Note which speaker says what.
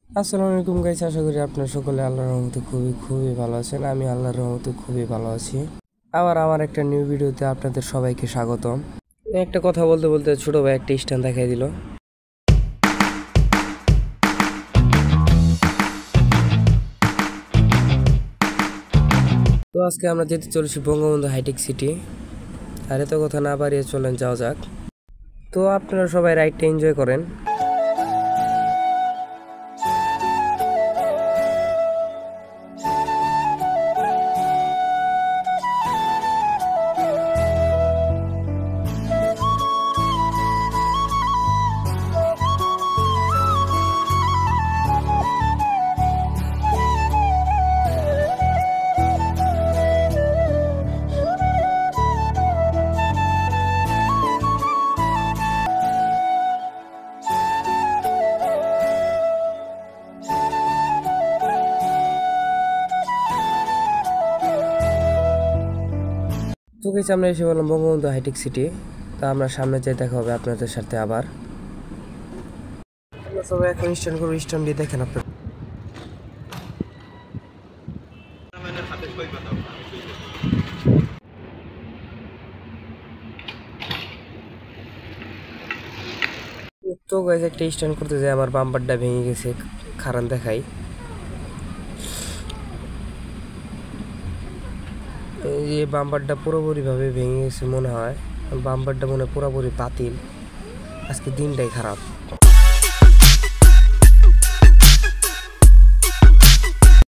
Speaker 1: আসসালামু আলাইকুম গাইস, আশা করি আপনারা সকলে আল্লাহর রহমতে খুবই খুবই ভালো আছেন। আমি আল্লাহর রহমতে খুবই ভালো আছি। আবার আমার একটা নিউ ভিডিওতে আপনাদের সবাইকে স্বাগতম। একটা কথা বলতে বলতে ছোট ভাই একটা স্ট্যান্ড দেখাই দিল। তো আজকে আমরা যেতে চলেছি বঙ্গবন্ধু হাইটেক সিটি। আর এত কথা না বাড়িয়ে চলেন যাওয়া যাক। তো আপনারা সবাই রাইডটা এনজয় করেন। তো গেছি আমরা এসে বললাম বঙ্গবন্ধু হাইটেক সিটি। তা আমরা সামনে যাই, দেখা হবে আপনাদের সাথে আবার। সবাই এখন স্ট্যান্ড করবো, স্ট্যান্ড দিয়ে দেখেন আপনার। তো গাইস একটা স্ট্যান্ড করতে যাই, আমার বাম্পারটা ভেঙে গেছে, খারান দেখাই। এই বাম্পারটা পুরোপুরিভাবে ভেঙে গেছে মনে হয়। বাম্পারটা মনে পুরোপুরি বাতিল। আজকে দিনটাই খারাপ।